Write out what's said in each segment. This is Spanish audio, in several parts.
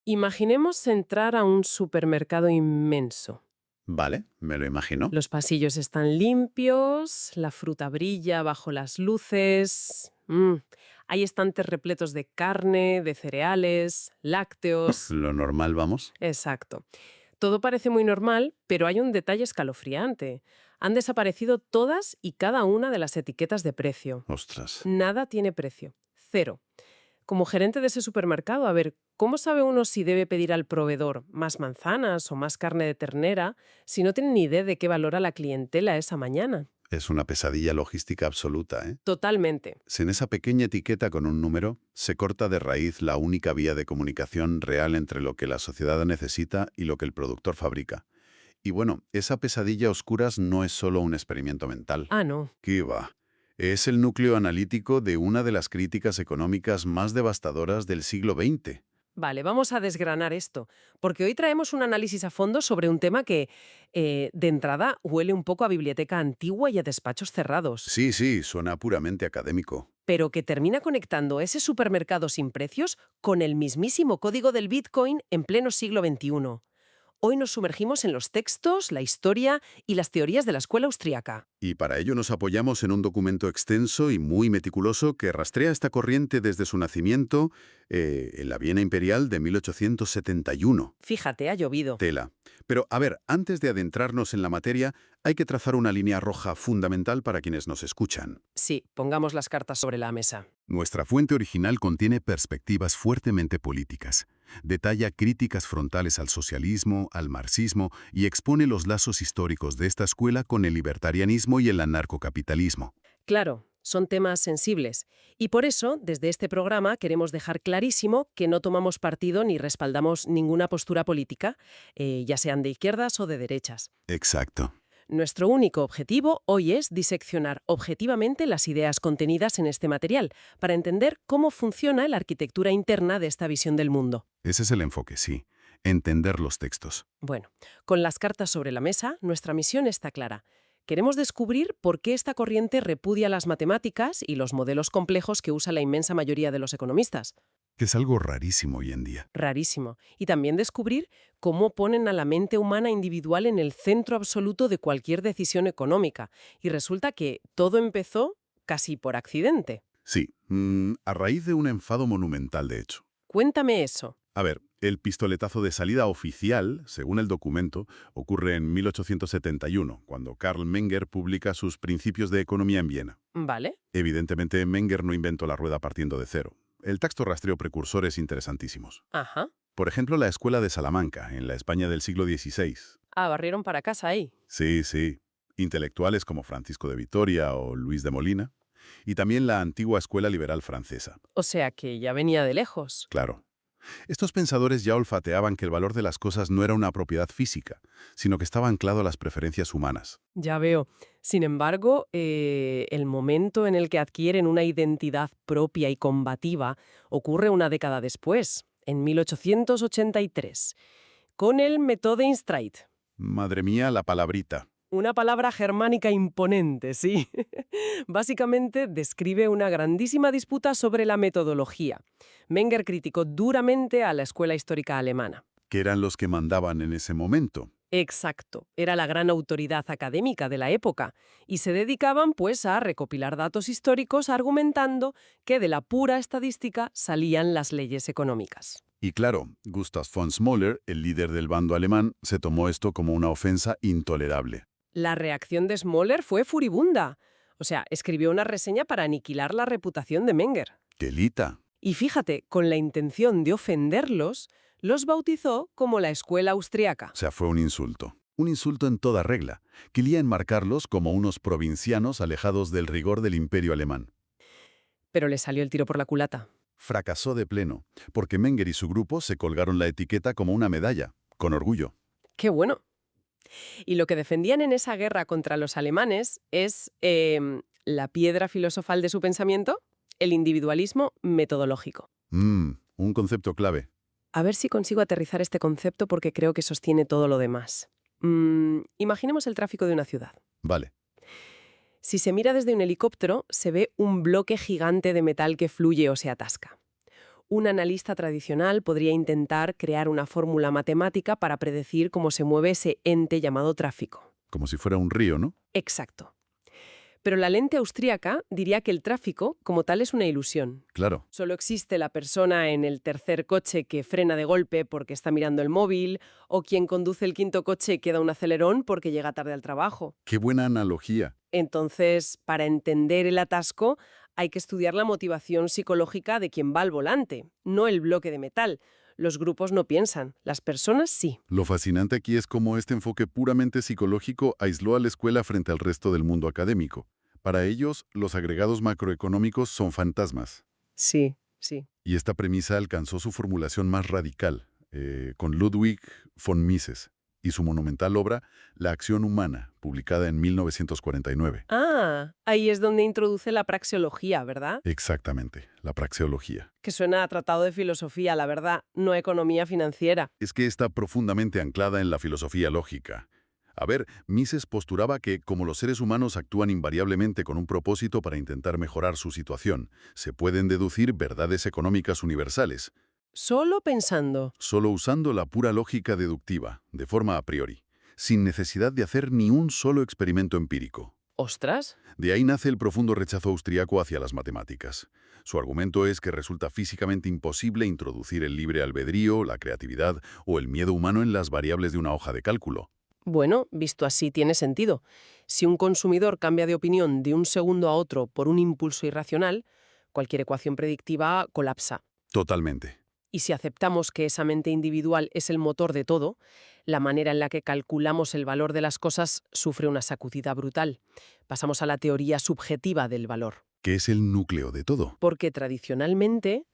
Imaginemos entrar a un supermercado inmenso. Vale, me lo imagino. Los pasillos están limpios, la fruta brilla bajo las luces. Hay estantes repletos de carne, de cereales, lácteos. Lo normal, vamos. Exacto. Todo parece muy normal, pero hay un detalle escalofriante. Han desaparecido todas y cada una de las etiquetas de precio. Ostras. Nada tiene precio. Cero. Como gerente de ese supermercado, a ver, ¿cómo sabe uno si debe pedir al proveedor más manzanas o más carne de ternera si no tiene ni idea de qué valora la clientela esa mañana? Es una pesadilla logística absoluta, ¿eh? Totalmente. Sin esa pequeña etiqueta con un número, se corta de raíz la única vía de comunicación real entre lo que la sociedad necesita y lo que el productor fabrica. Y bueno, esa pesadilla a oscuras no es solo un experimento mental. Ah, no. ¿Qué va? Es el núcleo analítico de una de las críticas económicas más devastadoras del siglo XX. Vale, vamos a desgranar esto, porque hoy traemos un análisis a fondo sobre un tema que, de entrada, huele un poco a biblioteca antigua y a despachos cerrados, Sí, sí, suena puramente académico. pero que termina conectando ese supermercado sin precios con el mismísimo código del Bitcoin en pleno siglo XXI. Hoy nos sumergimos en los textos, la historia y las teorías de la escuela austríaca. Y para ello nos apoyamos en un documento extenso y muy meticuloso que rastrea esta corriente desde su nacimiento en la Viena Imperial de 1871. Fíjate, ha llovido. Tela. Pero, a ver, antes de adentrarnos en la materia, hay que trazar una línea roja fundamental para quienes nos escuchan. Sí, pongamos las cartas sobre la mesa. Nuestra fuente original contiene perspectivas fuertemente políticas. Detalla críticas frontales al socialismo, al marxismo y expone los lazos históricos de esta escuela con el libertarianismo y el anarcocapitalismo. Claro, son temas sensibles. Y por eso, desde este programa, queremos dejar clarísimo que no tomamos partido ni respaldamos ninguna postura política, ya sean de izquierdas o de derechas. Exacto. Nuestro único objetivo hoy es diseccionar objetivamente las ideas contenidas en este material, para entender cómo funciona la arquitectura interna de esta visión del mundo. Ese es el enfoque, sí. Entender los textos. Bueno, con las cartas sobre la mesa, nuestra misión está clara. Queremos descubrir por qué esta corriente repudia las matemáticas y los modelos complejos que usa la inmensa mayoría de los economistas. Que es algo rarísimo hoy en día. Rarísimo. Y también descubrir cómo ponen a la mente humana individual en el centro absoluto de cualquier decisión económica. Y resulta que todo empezó casi por accidente. Sí, a raíz de un enfado monumental, de hecho. Cuéntame eso. A ver, el pistoletazo de salida oficial, según el documento, ocurre en 1871, cuando Karl Menger publica sus Principios de Economía en Viena. ¿Vale? Evidentemente, Menger no inventó la rueda partiendo de cero. El texto rastreó precursores interesantísimos. Ajá. Por ejemplo, la Escuela de Salamanca, en la España del siglo XVI. Ah, barrieron para casa ahí. Sí, sí. Intelectuales como Francisco de Vitoria o Luis de Molina. Y también la antigua Escuela Liberal Francesa. O sea que ya venía de lejos. Claro. Estos pensadores ya olfateaban que el valor de las cosas no era una propiedad física, sino que estaba anclado a las preferencias humanas. Ya veo. Sin embargo, el momento en el que adquieren una identidad propia y combativa ocurre una década después, en 1883, con el Methodenstreit. Madre mía, la palabrita. Una palabra germánica imponente, sí. Básicamente describe una grandísima disputa sobre la metodología. Menger criticó duramente a la escuela histórica alemana. Que eran los que mandaban en ese momento. Exacto, era la gran autoridad académica de la época, y se dedicaban pues a recopilar datos históricos argumentando que de la pura estadística salían las leyes económicas. Y claro, Gustav von Smöller, el líder del bando alemán, se tomó esto como una ofensa intolerable. La reacción de Smöller fue furibunda. O sea, escribió una reseña para aniquilar la reputación de Menger. ¡Qué lita! Y fíjate, con la intención de ofenderlos, los bautizó como la escuela austriaca. O sea, fue un insulto. Un insulto en toda regla. Quería enmarcarlos como unos provincianos alejados del rigor del imperio alemán. Pero le salió el tiro por la culata. Fracasó de pleno, porque Menger y su grupo se colgaron la etiqueta como una medalla, con orgullo. ¡Qué bueno! Y lo que defendían en esa guerra contra los alemanes es la piedra filosofal de su pensamiento, el individualismo metodológico. Un concepto clave. A ver si consigo aterrizar este concepto porque creo que sostiene todo lo demás. Imaginemos el tráfico de una ciudad. Vale. Si se mira desde un helicóptero, se ve un bloque gigante de metal que fluye o se atasca. Un analista tradicional podría intentar crear una fórmula matemática para predecir cómo se mueve ese ente llamado tráfico. Como si fuera un río, ¿no? Exacto. Pero la lente austríaca diría que el tráfico, como tal, es una ilusión. Claro. Solo existe la persona en el tercer coche que frena de golpe porque está mirando el móvil, o quien conduce el quinto coche que da un acelerón porque llega tarde al trabajo. Qué buena analogía. Entonces, para entender el atasco, hay que estudiar la motivación psicológica de quien va al volante, no el bloque de metal. Los grupos no piensan, las personas sí. Lo fascinante aquí es cómo este enfoque puramente psicológico aisló a la escuela frente al resto del mundo académico. Para ellos, los agregados macroeconómicos son fantasmas. Sí, sí. Y esta premisa alcanzó su formulación más radical, con Ludwig von Mises y su monumental obra La acción humana, publicada en 1949. Ah, ahí es donde introduce la praxeología, ¿verdad? Exactamente, la praxeología. Que suena a tratado de filosofía, la verdad, no a economía financiera. Es que está profundamente anclada en la filosofía lógica. A ver, Mises postulaba que, como los seres humanos actúan invariablemente con un propósito para intentar mejorar su situación, se pueden deducir verdades económicas universales, Solo pensando. solo usando la pura lógica deductiva, de forma a priori, sin necesidad de hacer ni un solo experimento empírico. ¡Ostras! De ahí nace el profundo rechazo austriaco hacia las matemáticas. Su argumento es que resulta físicamente imposible introducir el libre albedrío, la creatividad o el miedo humano en las variables de una hoja de cálculo. Bueno, visto así tiene sentido. Si un consumidor cambia de opinión de un segundo a otro por un impulso irracional, cualquier ecuación predictiva colapsa. Totalmente. Y si aceptamos que esa mente individual es el motor de todo, la manera en la que calculamos el valor de las cosas sufre una sacudida brutal. Pasamos a la teoría subjetiva del valor. Que es el núcleo de todo. Porque tradicionalmente,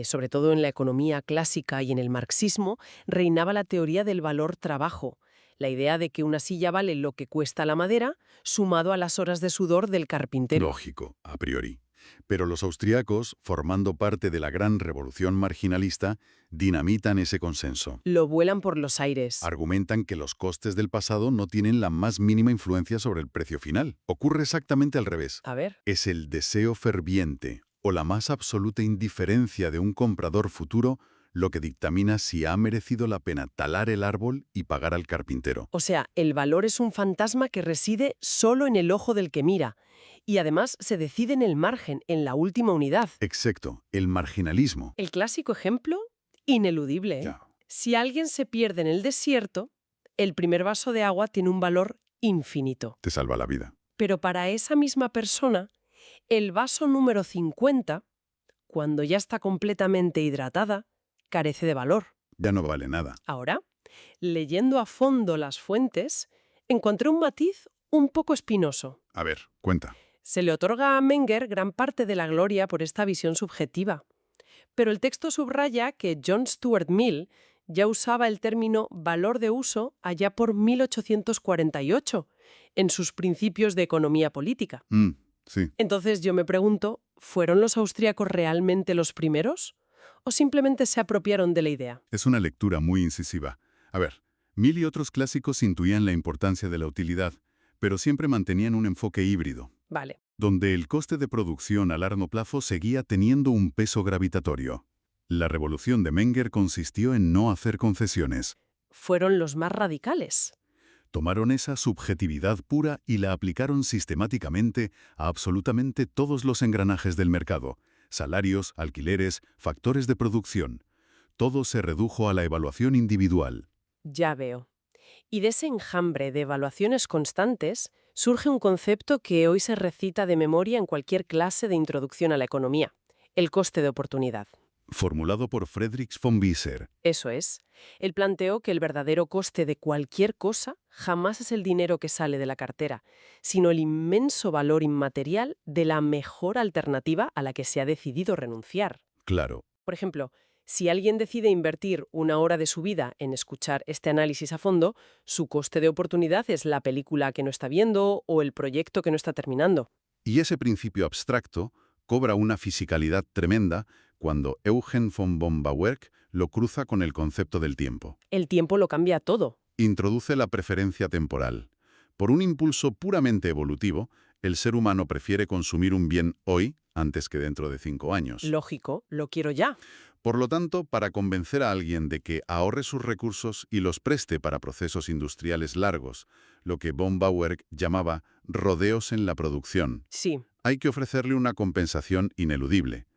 sobre todo en la economía clásica y en el marxismo, reinaba la teoría del valor trabajo. La idea de que una silla vale lo que cuesta la madera, sumado a las horas de sudor del carpintero. Lógico, a priori. Pero los austriacos, formando parte de la gran revolución marginalista, dinamitan ese consenso. Lo vuelan por los aires. Argumentan que los costes del pasado no tienen la más mínima influencia sobre el precio final. Ocurre exactamente al revés. A ver. Es el deseo ferviente o la más absoluta indiferencia de un comprador futuro lo que dictamina si ha merecido la pena talar el árbol y pagar al carpintero. O sea, el valor es un fantasma que reside solo en el ojo del que mira. Y además se decide en el margen, en la última unidad. Exacto, el marginalismo. El clásico ejemplo, ineludible. Ya. Si alguien se pierde en el desierto, el primer vaso de agua tiene un valor infinito. Te salva la vida. Pero para esa misma persona, el vaso número 50, cuando ya está completamente hidratada, carece de valor. Ya no vale nada. Ahora, leyendo a fondo las fuentes, encontré un matiz un poco espinoso. A ver, cuenta. Se le otorga a Menger gran parte de la gloria por esta visión subjetiva. Pero el texto subraya que John Stuart Mill ya usaba el término valor de uso allá por 1848, en sus principios de economía política. Sí. Entonces yo me pregunto, ¿fueron los austríacos realmente los primeros? ¿O simplemente se apropiaron de la idea? Es una lectura muy incisiva. A ver, Mill y otros clásicos intuían la importancia de la utilidad, pero siempre mantenían un enfoque híbrido, Vale. donde el coste de producción a largo plazo seguía teniendo un peso gravitatorio. La revolución de Menger consistió en no hacer concesiones. Fueron los más radicales. Tomaron esa subjetividad pura y la aplicaron sistemáticamente a absolutamente todos los engranajes del mercado: salarios, alquileres, factores de producción. Todo se redujo a la evaluación individual. Ya veo. Y de ese enjambre de evaluaciones constantes surge un concepto que hoy se recita de memoria en cualquier clase de introducción a la economía: el coste de oportunidad. Formulado por Friedrich von Wieser. Eso es. Él planteó que el verdadero coste de cualquier cosa jamás es el dinero que sale de la cartera, sino el inmenso valor inmaterial de la mejor alternativa a la que se ha decidido renunciar. Claro. Por ejemplo, si alguien decide invertir una hora de su vida en escuchar este análisis a fondo, su coste de oportunidad es la película que no está viendo o el proyecto que no está terminando. Y ese principio abstracto cobra una fisicalidad tremenda cuando Eugen von Bauwerk lo cruza con el concepto del tiempo. El tiempo lo cambia todo. Introduce la preferencia temporal. Por un impulso puramente evolutivo, El ser humano prefiere consumir un bien hoy antes que dentro de 5 años. Lógico, lo quiero ya. Por lo tanto, para convencer a alguien de que ahorre sus recursos y los preste para procesos industriales largos, lo que von Bauer llamaba rodeos en la producción, Sí. hay que ofrecerle una compensación ineludible.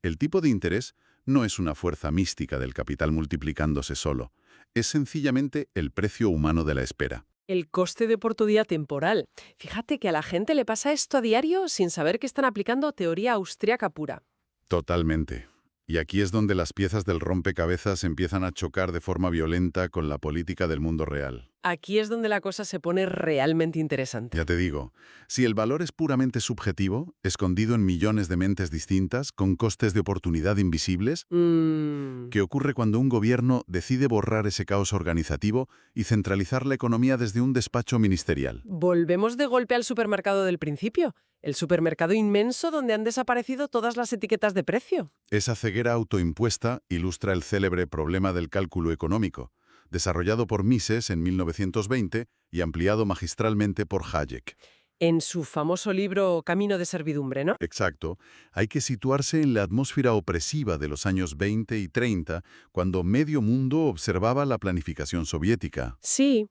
El tipo de interés no es una fuerza mística del capital multiplicándose solo, es sencillamente el precio humano de la espera. El coste de oportunidad temporal. Fíjate que a la gente le pasa esto a diario sin saber que están aplicando teoría austríaca pura. Totalmente. Y aquí es donde las piezas del rompecabezas empiezan a chocar de forma violenta con la política del mundo real. Aquí es donde la cosa se pone realmente interesante. Ya te digo, si el valor es puramente subjetivo, escondido en millones de mentes distintas, con costes de oportunidad invisibles, ¿qué ocurre cuando un gobierno decide borrar ese caos organizativo y centralizar la economía desde un despacho ministerial? Volvemos de golpe al supermercado del principio. El supermercado inmenso donde han desaparecido todas las etiquetas de precio. Esa ceguera autoimpuesta ilustra el célebre problema del cálculo económico, desarrollado por Mises en 1920 y ampliado magistralmente por Hayek. En su famoso libro Camino de servidumbre, ¿no? Exacto. Hay que situarse en la atmósfera opresiva de los años 20 y 30, cuando medio mundo observaba la planificación soviética. Sí,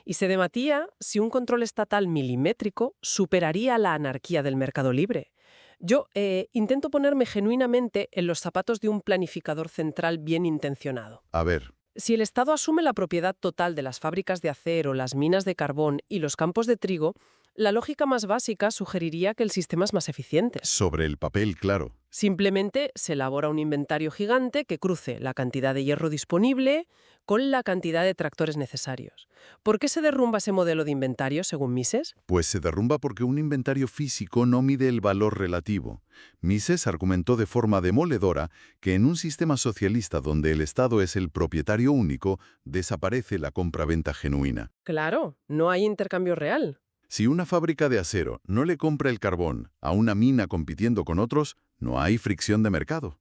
y se debatía si un control estatal milimétrico superaría la anarquía del mercado libre. Yo intento ponerme genuinamente en los zapatos de un planificador central bien intencionado. A ver, Si el Estado asume la propiedad total de las fábricas de acero, las minas de carbón y los campos de trigo, la lógica más básica sugeriría que el sistema es más eficiente. sobre el papel, claro. Simplemente se elabora un inventario gigante que cruce la cantidad de hierro disponible con la cantidad de tractores necesarios. ¿Por qué se derrumba ese modelo de inventario, según Mises? Pues se derrumba porque un inventario físico no mide el valor relativo. Mises argumentó de forma demoledora que en un sistema socialista donde el Estado es el propietario único, desaparece la compra-venta genuina. Claro, no hay intercambio real. Si una fábrica de acero no le compra el carbón a una mina compitiendo con otros, no hay fricción de mercado.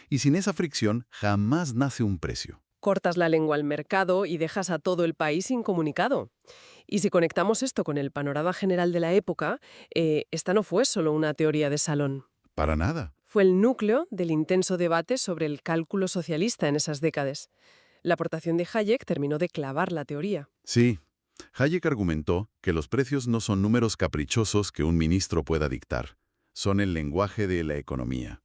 Y sin esa fricción jamás nace un precio. Cortas la lengua al mercado y dejas a todo el país incomunicado. Y si conectamos esto con el panorama general de la época, esta no fue solo una teoría de salón. Para nada. Fue el núcleo del intenso debate sobre el cálculo socialista en esas décadas. La aportación de Hayek terminó de clavar la teoría. Sí. Hayek argumentó que los precios no son números caprichosos que un ministro pueda dictar. Son el lenguaje de la economía.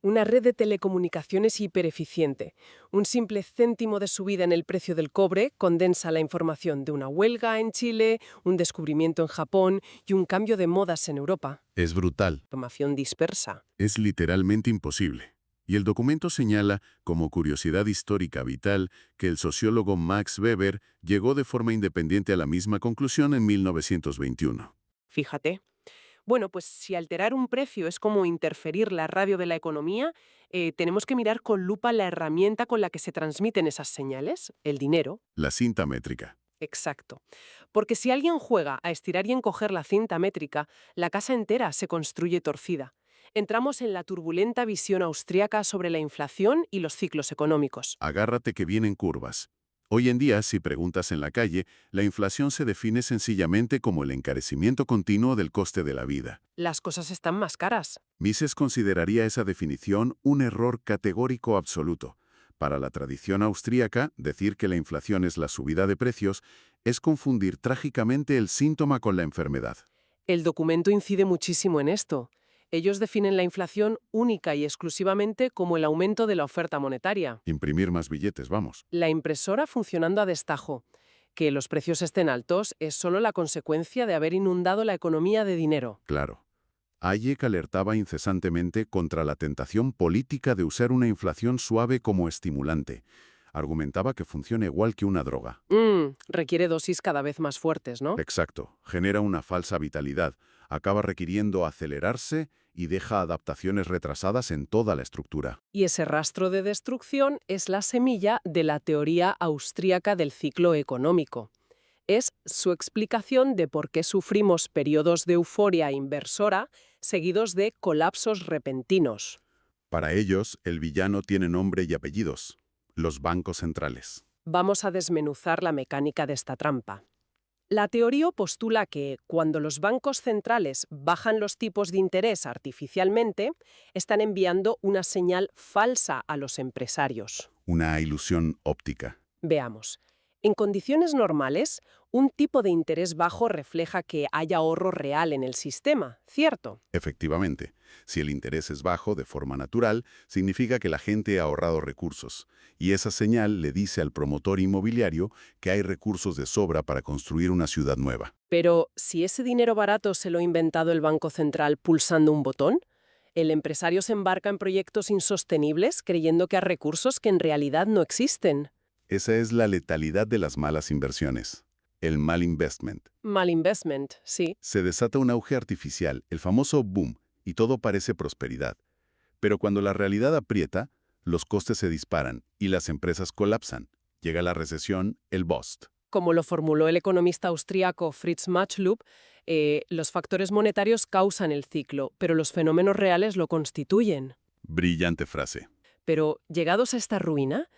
Una red de telecomunicaciones hipereficiente. Un simple céntimo de subida en el precio del cobre condensa la información de una huelga en Chile, un descubrimiento en Japón y un cambio de modas en Europa. Es brutal. Información dispersa. Es literalmente imposible. Y el documento señala, como curiosidad histórica vital, que el sociólogo Max Weber llegó de forma independiente a la misma conclusión en 1921. Fíjate. Bueno, pues si alterar un precio es como interferir la radio de la economía, tenemos que mirar con lupa la herramienta con la que se transmiten esas señales, el dinero. La cinta métrica. Exacto. Porque si alguien juega a estirar y encoger la cinta métrica, la casa entera se construye torcida. Entramos en la turbulenta visión austríaca sobre la inflación y los ciclos económicos. Agárrate que vienen curvas. Hoy en día, si preguntas en la calle, la inflación se define sencillamente como el encarecimiento continuo del coste de la vida. Las cosas están más caras. Mises consideraría esa definición un error categórico absoluto. Para la tradición austríaca, decir que la inflación es la subida de precios es confundir trágicamente el síntoma con la enfermedad. El documento incide muchísimo en esto. Ellos definen la inflación única y exclusivamente como el aumento de la oferta monetaria. Imprimir más billetes, vamos. La impresora funcionando a destajo. Que los precios estén altos es solo la consecuencia de haber inundado la economía de dinero. Claro. Hayek alertaba incesantemente contra la tentación política de usar una inflación suave como estimulante. Argumentaba que funciona igual que una droga. Requiere dosis cada vez más fuertes, ¿no? Exacto. Genera una falsa vitalidad. Acaba requiriendo acelerarse y deja adaptaciones retrasadas en toda la estructura. Y ese rastro de destrucción es la semilla de la teoría austríaca del ciclo económico. Es su explicación de por qué sufrimos periodos de euforia inversora seguidos de colapsos repentinos. Para ellos, el villano tiene nombre y apellidos: los bancos centrales. Vamos a desmenuzar la mecánica de esta trampa. La teoría postula que cuando los bancos centrales bajan los tipos de interés artificialmente, están enviando una señal falsa a los empresarios. Una ilusión óptica. Veamos. En condiciones normales, un tipo de interés bajo refleja que hay ahorro real en el sistema, ¿cierto? Efectivamente, si el interés es bajo de forma natural, significa que la gente ha ahorrado recursos, y esa señal le dice al promotor inmobiliario que hay recursos de sobra para construir una ciudad nueva. Pero si ese dinero barato se lo ha inventado el Banco Central pulsando un botón, el empresario se embarca en proyectos insostenibles creyendo que hay recursos que en realidad no existen. Esa es la letalidad de las malas inversiones, el mal investment. Mal investment, sí. Se desata un auge artificial, el famoso boom, y todo parece prosperidad. Pero cuando la realidad aprieta, los costes se disparan y las empresas colapsan. Llega la recesión, el bust. Como lo formuló el economista austríaco Fritz Machlup, los factores monetarios causan el ciclo, pero los fenómenos reales lo constituyen. Brillante frase. Pero, llegados a esta ruina,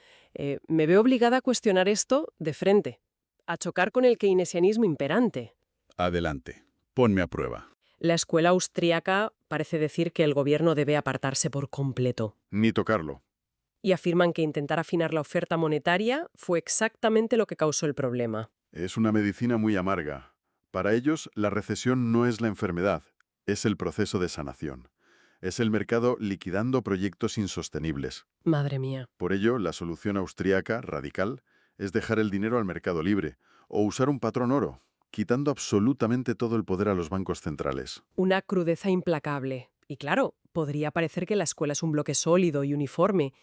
me veo obligada a cuestionar esto de frente, a chocar con el keynesianismo imperante. Adelante, ponme a prueba. La escuela austríaca parece decir que el gobierno debe apartarse por completo. Ni tocarlo. Y afirman que intentar afinar la oferta monetaria fue exactamente lo que causó el problema. Es una medicina muy amarga. Para ellos, la recesión no es la enfermedad, es el proceso de sanación. Es el mercado liquidando proyectos insostenibles. Madre mía. Por ello, la solución austríaca, radical, es dejar el dinero al mercado libre o usar un patrón oro, quitando absolutamente todo el poder a los bancos centrales. Una crudeza implacable. Y claro, podría parecer que la escuela es un bloque sólido y uniforme,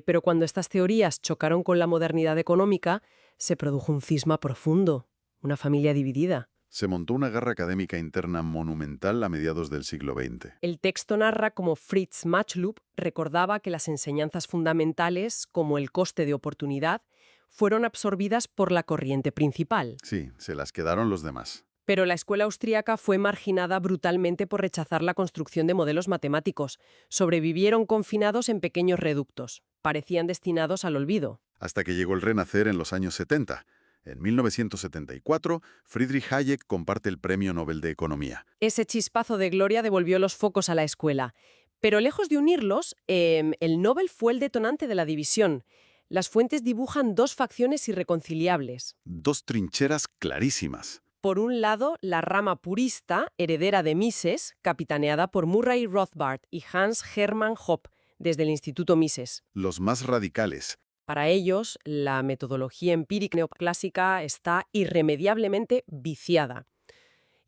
pero cuando estas teorías chocaron con la modernidad económica, se produjo un cisma profundo, una familia dividida. Se montó una guerra académica interna monumental a mediados del siglo XX. El texto narra cómo Fritz Machlup recordaba que las enseñanzas fundamentales, como el coste de oportunidad, fueron absorbidas por la corriente principal. Sí, se las quedaron los demás. Pero la escuela austríaca fue marginada brutalmente por rechazar la construcción de modelos matemáticos. Sobrevivieron confinados en pequeños reductos. Parecían destinados al olvido. Hasta que llegó el renacer en los años 70. En 1974, Friedrich Hayek comparte el Premio Nobel de Economía. Ese chispazo de gloria devolvió los focos a la escuela. Pero lejos de unirlos, el Nobel fue el detonante de la división. Las fuentes dibujan dos facciones irreconciliables. Dos trincheras clarísimas. Por un lado, la rama purista, heredera de Mises, capitaneada por Murray Rothbard y Hans Hermann Hoppe, desde el Instituto Mises. Los más radicales. Para ellos, la metodología empírica neoclásica está irremediablemente viciada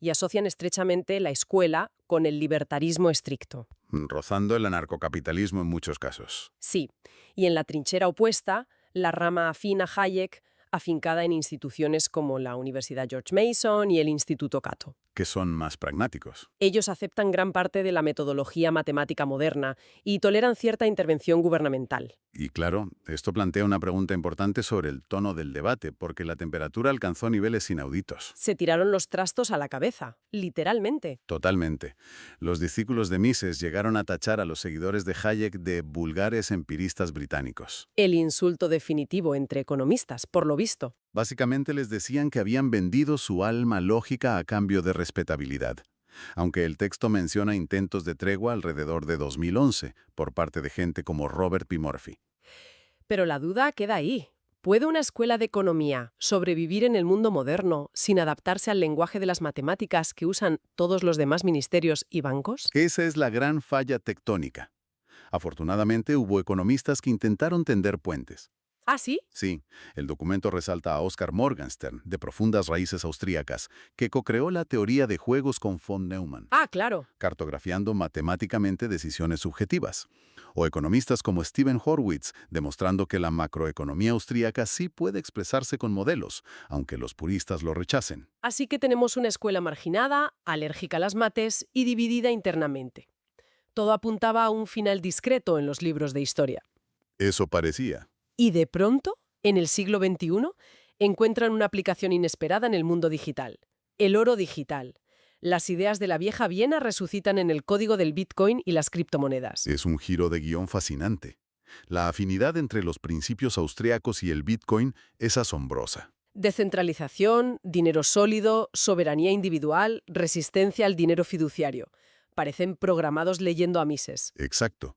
y asocian estrechamente la escuela con el libertarismo estricto. Rozando el anarcocapitalismo en muchos casos. Sí, y en la trinchera opuesta, la rama afín a Hayek, afincada en instituciones como la Universidad George Mason y el Instituto Cato. Que son más pragmáticos. Ellos aceptan gran parte de la metodología matemática moderna y toleran cierta intervención gubernamental. Y claro, esto plantea una pregunta importante sobre el tono del debate, porque la temperatura alcanzó niveles inauditos. Se tiraron los trastos a la cabeza, literalmente. Totalmente. Los discípulos de Mises llegaron a tachar a los seguidores de Hayek de vulgares empiristas británicos. El insulto definitivo entre economistas, por lo visto. Básicamente les decían que habían vendido su alma lógica a cambio de respetabilidad. Aunque el texto menciona intentos de tregua alrededor de 2011 por parte de gente como Robert P. Murphy. Pero la duda queda ahí. ¿Puede una escuela de economía sobrevivir en el mundo moderno sin adaptarse al lenguaje de las matemáticas que usan todos los demás ministerios y bancos? Esa es la gran falla tectónica. Afortunadamente hubo economistas que intentaron tender puentes. ¿Ah, sí? Sí, el documento resalta a Oscar Morgenstern, de profundas raíces austríacas, que co-creó la teoría de juegos con von Neumann, Ah, claro. cartografiando matemáticamente decisiones subjetivas. O economistas como Stephen Horwitz, demostrando que la macroeconomía austríaca sí puede expresarse con modelos, aunque los puristas lo rechacen. Así que tenemos una escuela marginada, alérgica a las mates y dividida internamente. Todo apuntaba a un final discreto en los libros de historia. Eso parecía. Y de pronto, en el siglo XXI, encuentran una aplicación inesperada en el mundo digital. El oro digital. Las ideas de la vieja Viena resucitan en el código del Bitcoin y las criptomonedas. Es un giro de guión fascinante. La afinidad entre los principios austríacos y el Bitcoin es asombrosa. Descentralización, dinero sólido, soberanía individual, resistencia al dinero fiduciario. Parecen programados leyendo a Mises. Exacto.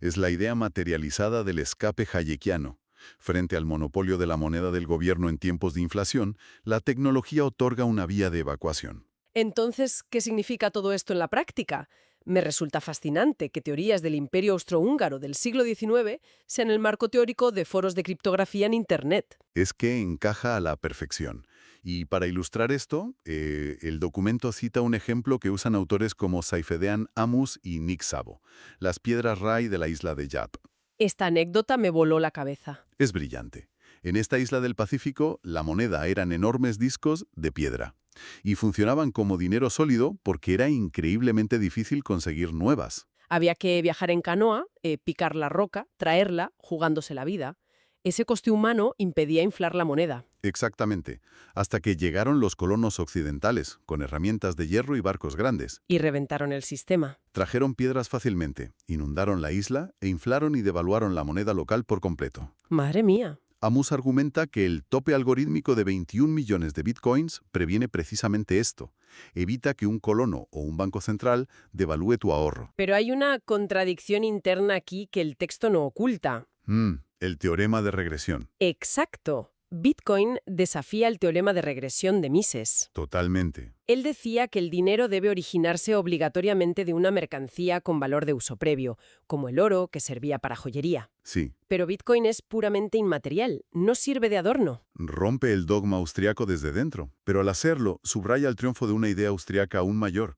Es la idea materializada del escape hayekiano. Frente al monopolio de la moneda del gobierno en tiempos de inflación, la tecnología otorga una vía de evacuación. Entonces, ¿qué significa todo esto en la práctica? Me resulta fascinante que teorías del Imperio Austrohúngaro del siglo XIX sean el marco teórico de foros de criptografía en Internet. Es que encaja a la perfección. Y para ilustrar esto, el documento cita un ejemplo que usan autores como Saifedean Ammous y Nick Szabo, las piedras Rai de la isla de Yap. Esta anécdota me voló la cabeza. Es brillante. En esta isla del Pacífico, la moneda eran enormes discos de piedra. Y funcionaban como dinero sólido porque era increíblemente difícil conseguir nuevas. Había que viajar en canoa, picar la roca, traerla, jugándose la vida. Ese coste humano impedía inflar la moneda. Exactamente, hasta que llegaron los colonos occidentales, con herramientas de hierro y barcos grandes. Y reventaron el sistema. Trajeron piedras fácilmente, inundaron la isla e inflaron y devaluaron la moneda local por completo. ¡Madre mía! Ammous argumenta que el tope algorítmico de 21 millones de bitcoins previene precisamente esto. Evita que un colono o un banco central devalúe tu ahorro. Pero hay una contradicción interna aquí que el texto no oculta. El teorema de regresión. Exacto. Bitcoin desafía el teorema de regresión de Mises. Totalmente. Él decía que el dinero debe originarse obligatoriamente de una mercancía con valor de uso previo, como el oro que servía para joyería. Sí. Pero Bitcoin es puramente inmaterial, no sirve de adorno. Rompe el dogma austriaco desde dentro, pero al hacerlo subraya el triunfo de una idea austriaca aún mayor,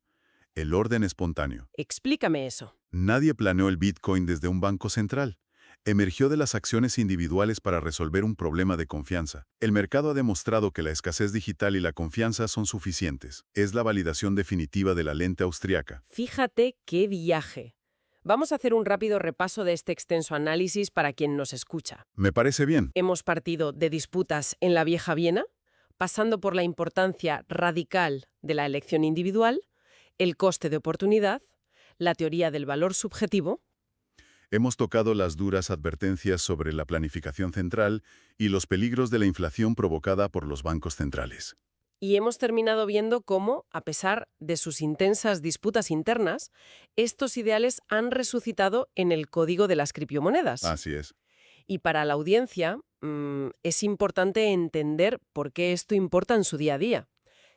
el orden espontáneo. Explícame eso. Nadie planeó el Bitcoin desde un banco central. Emergió de las acciones individuales para resolver un problema de confianza. El mercado ha demostrado que la escasez digital y la confianza son suficientes. Es la validación definitiva de la lente austriaca. Fíjate qué viaje. Vamos a hacer un rápido repaso de este extenso análisis para quien nos escucha. Me parece bien. Hemos partido de disputas en la vieja Viena, pasando por la importancia radical de la elección individual, el coste de oportunidad, la teoría del valor subjetivo. Hemos tocado las duras advertencias sobre la planificación central y los peligros de la inflación provocada por los bancos centrales. Y hemos terminado viendo cómo, a pesar de sus intensas disputas internas, estos ideales han resucitado en el código de las criptomonedas. Así es. Y para la audiencia, es importante entender por qué esto importa en su día a día.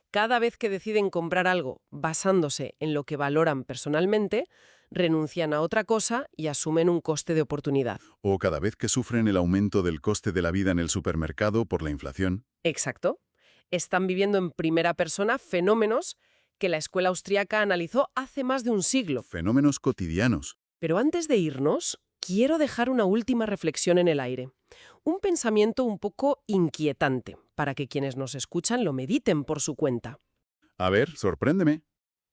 Cada vez que deciden comprar algo basándose en lo que valoran personalmente, renuncian a otra cosa y asumen un coste de oportunidad. O cada vez que sufren el aumento del coste de la vida en el supermercado por la inflación. Exacto. Están viviendo en primera persona fenómenos que la escuela austríaca analizó hace más de un siglo. Fenómenos cotidianos. Pero antes de irnos, quiero dejar una última reflexión en el aire. Un pensamiento un poco inquietante, para que quienes nos escuchan lo mediten por su cuenta. A ver, sorpréndeme.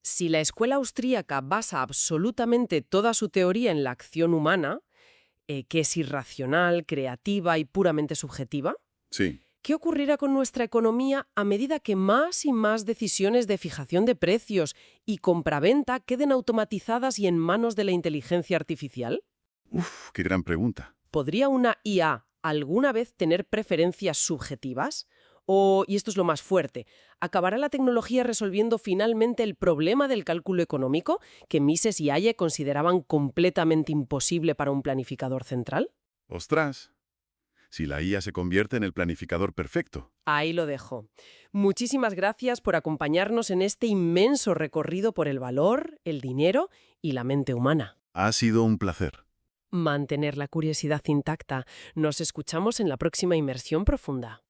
Si la escuela austríaca basa absolutamente toda su teoría en la acción humana, que es irracional, creativa y puramente subjetiva, Sí. ¿qué ocurrirá con nuestra economía a medida que más y más decisiones de fijación de precios y compraventa queden automatizadas y en manos de la inteligencia artificial? Uf, qué gran pregunta. ¿Podría una IA alguna vez tener preferencias subjetivas? O, y esto es lo más fuerte, ¿acabará la tecnología resolviendo finalmente el problema del cálculo económico que Mises y Hayek consideraban completamente imposible para un planificador central? ¡Ostras! Si la IA se convierte en el planificador perfecto. Ahí lo dejo. Muchísimas gracias por acompañarnos en este inmenso recorrido por el valor, el dinero y la mente humana. Ha sido un placer. Mantener la curiosidad intacta. Nos escuchamos en la próxima Inmersión Profunda.